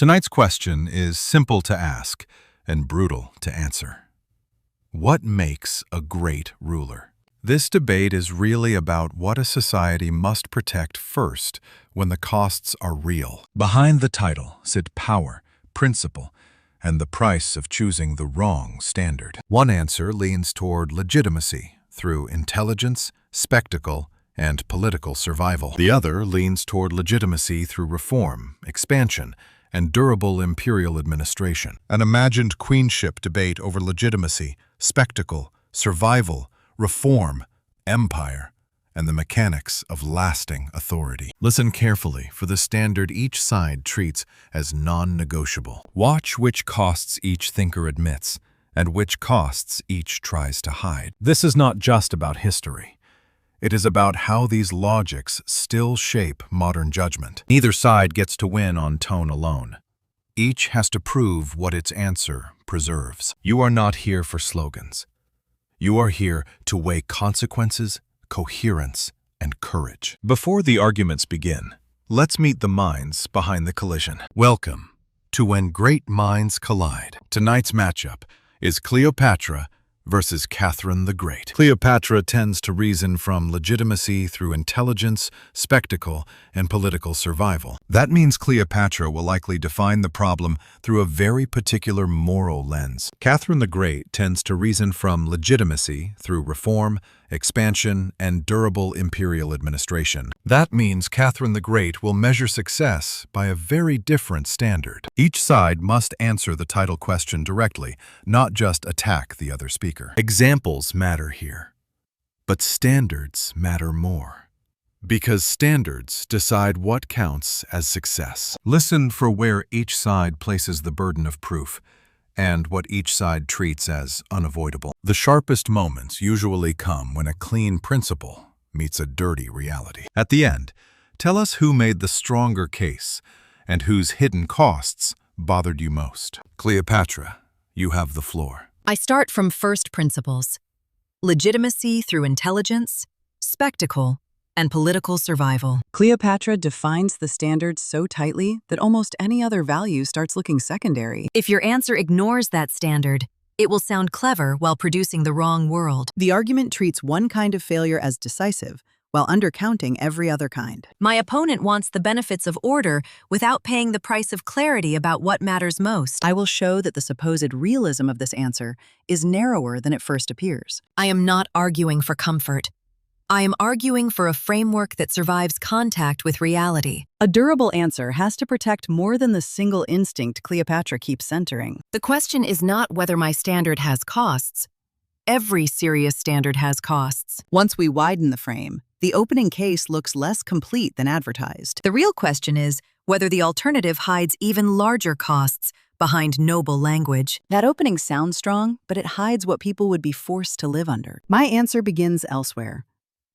Tonight's question is simple to ask and brutal to answer. What makes a great ruler? This debate is really about what a society must protect first when the costs are real. Behind the title sit power, principle, and the price of choosing the wrong standard. One answer leans toward legitimacy through intelligence, spectacle, and political survival. The other leans toward legitimacy through reform, expansion, and durable imperial administration. An imagined queenship debate over legitimacy, spectacle, survival, reform, empire, and the mechanics of lasting authority. Listen carefully for the standard each side treats as non-negotiable. Watch which costs each thinker admits, and which costs each tries to hide. This is not just about history. It is about how these logics still shape modern judgment. Neither side gets to win on tone alone. Each has to prove what its answer preserves. You are not here for slogans. You are here to weigh consequences, coherence, and courage. Before the arguments begin, let's meet the minds behind the collision. Welcome to When Great Minds Collide. Tonight's matchup is Cleopatra versus Catherine the Great. Cleopatra tends to reason from legitimacy through intelligence, spectacle, and political survival. That means Cleopatra will likely define the problem through a very particular moral lens. Catherine the Great tends to reason from legitimacy through reform, expansion, and durable imperial administration. That means Catherine the Great will measure success by a very different standard. Each side must answer the title question directly, not just attack the other speaker. Examples matter here, but standards matter more. Because standards decide what counts as success. Listen for where each side places the burden of proof, and what each side treats as unavoidable. The sharpest moments usually come when a clean principle meets a dirty reality. At the end, tell us who made the stronger case and whose hidden costs bothered you most. Cleopatra, you have the floor. I start from first principles: legitimacy through intelligence, spectacle, and political survival. Cleopatra defines the standards so tightly that almost any other value starts looking secondary. If your answer ignores that standard, it will sound clever while producing the wrong world. The argument treats one kind of failure as decisive, while undercounting every other kind. My opponent wants the benefits of order without paying the price of clarity about what matters most. I will show that the supposed realism of this answer is narrower than it first appears. I am not arguing for comfort. I am arguing for a framework that survives contact with reality. A durable answer has to protect more than the single instinct Cleopatra keeps centering. The question is not whether my standard has costs. Every serious standard has costs. Once we widen the frame, the opening case looks less complete than advertised. The real question is whether the alternative hides even larger costs behind noble language. That opening sounds strong, but it hides what people would be forced to live under. My answer begins elsewhere.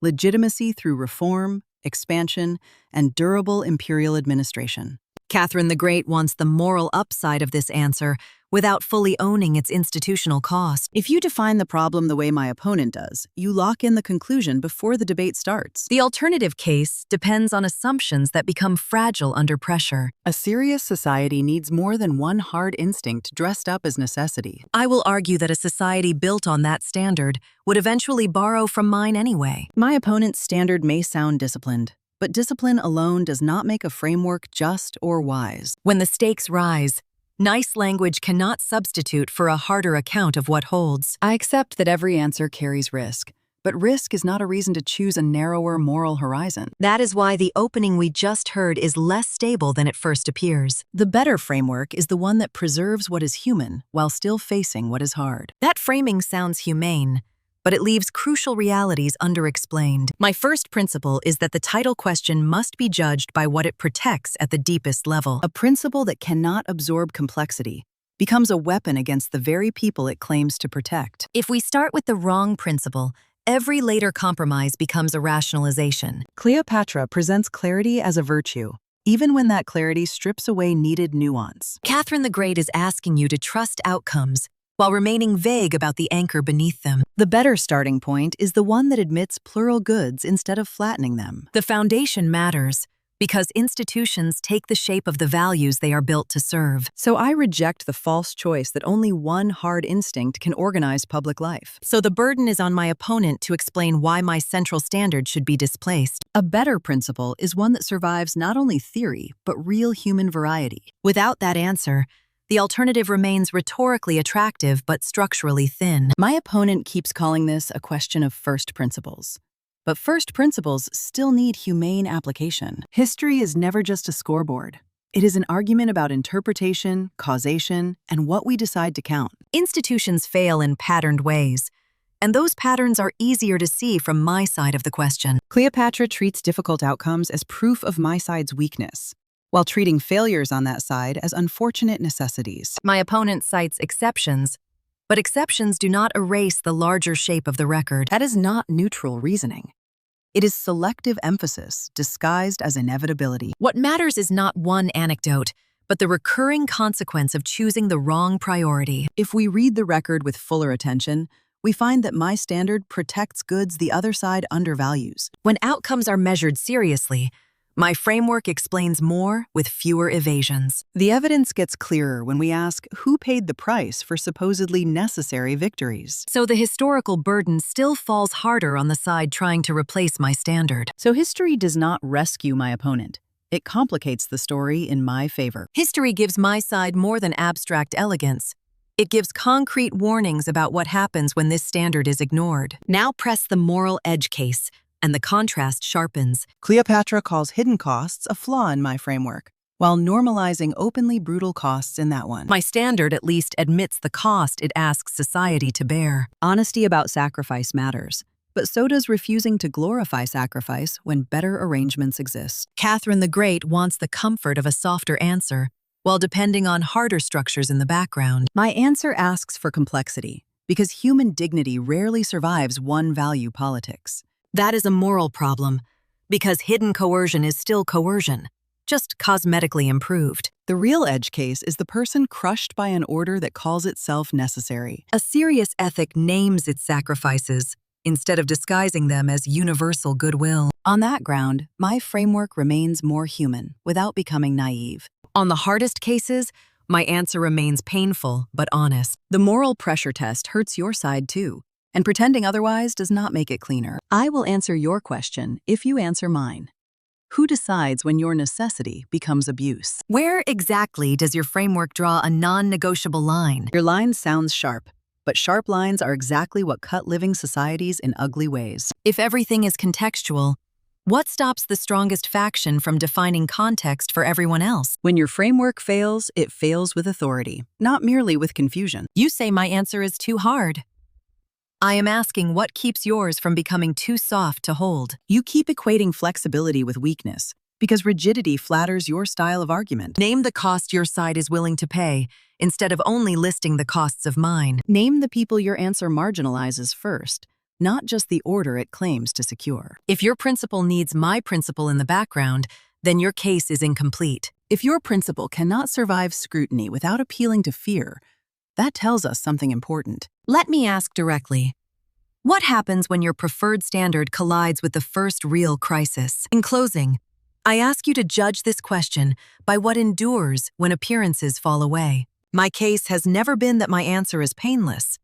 Legitimacy through reform, expansion, and durable imperial administration. Catherine the Great wants the moral upside of this answer without fully owning its institutional cost. If you define the problem the way my opponent does, you lock in the conclusion before the debate starts. The alternative case depends on assumptions that become fragile under pressure. A serious society needs more than one hard instinct dressed up as necessity. I will argue that a society built on that standard would eventually borrow from mine anyway. My opponent's standard may sound disciplined, but discipline alone does not make a framework just or wise. When the stakes rise, nice language cannot substitute for a harder account of what holds. I accept that every answer carries risk, but risk is not a reason to choose a narrower moral horizon. That is why the opening we just heard is less stable than it first appears. The better framework is the one that preserves what is human while still facing what is hard. That framing sounds humane, but it leaves crucial realities underexplained. My first principle is that the title question must be judged by what it protects at the deepest level. A principle that cannot absorb complexity becomes a weapon against the very people it claims to protect. If we start with the wrong principle, every later compromise becomes a rationalization. Cleopatra presents clarity as a virtue, even when that clarity strips away needed nuance. Catherine the Great is asking you to trust outcomes while remaining vague about the anchor beneath them. The better starting point is the one that admits plural goods instead of flattening them. The foundation matters, Because institutions take the shape of the values they are built to serve. So I reject the false choice that only one hard instinct can organize public life. So the burden is on my opponent to explain why my central standard should be displaced. A better principle is one that survives not only theory, but real human variety. Without that answer, the alternative remains rhetorically attractive but structurally thin. My opponent keeps calling this a question of first principles. But first principles still need humane application. History is never just a scoreboard. It is an argument about interpretation, causation, and what we decide to count. Institutions fail in patterned ways, and those patterns are easier to see from my side of the question. Cleopatra treats difficult outcomes as proof of my side's weakness, while treating failures on that side as unfortunate necessities. My opponent cites exceptions, but exceptions do not erase the larger shape of the record. That is not neutral reasoning. It is selective emphasis disguised as inevitability. What matters is not one anecdote, but the recurring consequence of choosing the wrong priority. If we read the record with fuller attention, we find that my standard protects goods the other side undervalues. When outcomes are measured seriously, my framework explains more with fewer evasions. The evidence gets clearer when we ask who paid the price for supposedly necessary victories. So the historical burden still falls harder on the side trying to replace my standard. So history does not rescue my opponent. It complicates the story in my favor. History gives my side more than abstract elegance. It gives concrete warnings about what happens when this standard is ignored. Now press the moral edge case, and the contrast sharpens. Cleopatra calls hidden costs a flaw in my framework, while normalizing openly brutal costs in that one. My standard at least admits the cost it asks society to bear. Honesty about sacrifice matters, but so does refusing to glorify sacrifice when better arrangements exist. Catherine the Great wants the comfort of a softer answer, while depending on harder structures in the background. My answer asks for complexity, because human dignity rarely survives one-value politics. That is a moral problem, because hidden coercion is still coercion, just cosmetically improved. The real edge case is the person crushed by an order that calls itself necessary. A serious ethic names its sacrifices, instead of disguising them as universal goodwill. On that ground, my framework remains more human, without becoming naive. On the hardest cases, my answer remains painful but honest. The moral pressure test hurts your side too, and pretending otherwise does not make it cleaner. I will answer your question if you answer mine. Who decides when your necessity becomes abuse? Where exactly does your framework draw a non-negotiable line? Your line sounds sharp, but sharp lines are exactly what cut living societies in ugly ways. If everything is contextual, what stops the strongest faction from defining context for everyone else? When your framework fails, it fails with authority, not merely with confusion. You say my answer is too hard. I am asking what keeps yours from becoming too soft to hold. You keep equating flexibility with weakness, because rigidity flatters your style of argument. Name the cost your side is willing to pay, instead of only listing the costs of mine. Name the people your answer marginalizes first, not just the order it claims to secure. If your principle needs my principle in the background, then your case is incomplete. If your principle cannot survive scrutiny without appealing to fear, that tells us something important. Let me ask directly. What happens when your preferred standard collides with the first real crisis? In closing, I ask you to judge this question by what endures when appearances fall away. My case has never been that my answer is painless.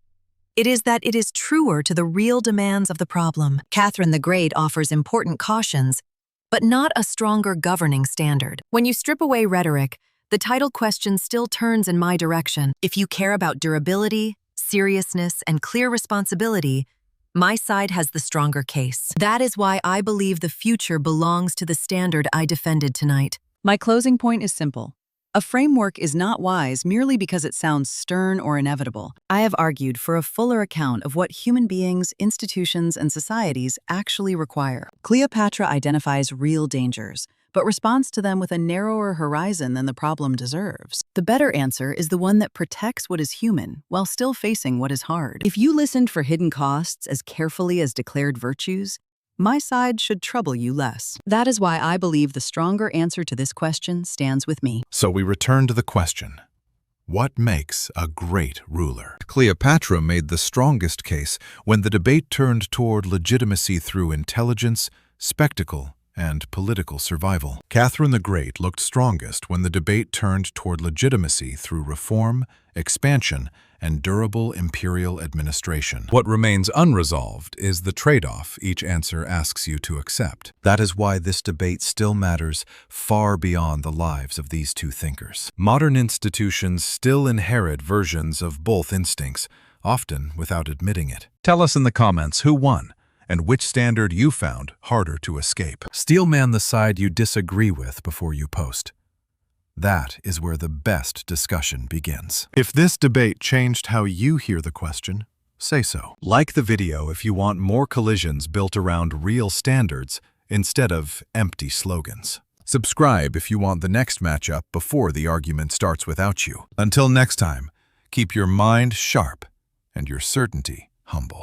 It is that it is truer to the real demands of the problem. Catherine the Great offers important cautions, but not a stronger governing standard. When you strip away rhetoric, the title question still turns in my direction. If you care about durability, seriousness, and clear responsibility, my side has the stronger case. That is why I believe the future belongs to the standard I defended tonight. My closing point is simple. A framework is not wise merely because it sounds stern or inevitable. I have argued for a fuller account of what human beings, institutions, and societies actually require. Cleopatra identifies real dangers, but responds to them with a narrower horizon than the problem deserves. The better answer is the one that protects what is human while still facing what is hard. If you listened for hidden costs as carefully as declared virtues, my side should trouble you less. That is why I believe the stronger answer to this question stands with me. So we return to the question, what makes a great ruler? Cleopatra made the strongest case when the debate turned toward legitimacy through intelligence, spectacle, and political survival. Catherine the Great looked strongest when the debate turned toward legitimacy through reform, expansion, and durable imperial administration. What remains unresolved is the trade-off each answer asks you to accept. That is why this debate still matters far beyond the lives of these two thinkers. Modern institutions still inherit versions of both instincts, often without admitting it. Tell us in the comments who won and which standard you found harder to escape. Steelman the side you disagree with before you post. That is where the best discussion begins. If this debate changed how you hear the question, say so. Like the video if you want more collisions built around real standards instead of empty slogans. Subscribe if you want the next matchup before the argument starts without you. Until next time, keep your mind sharp and your certainty humble.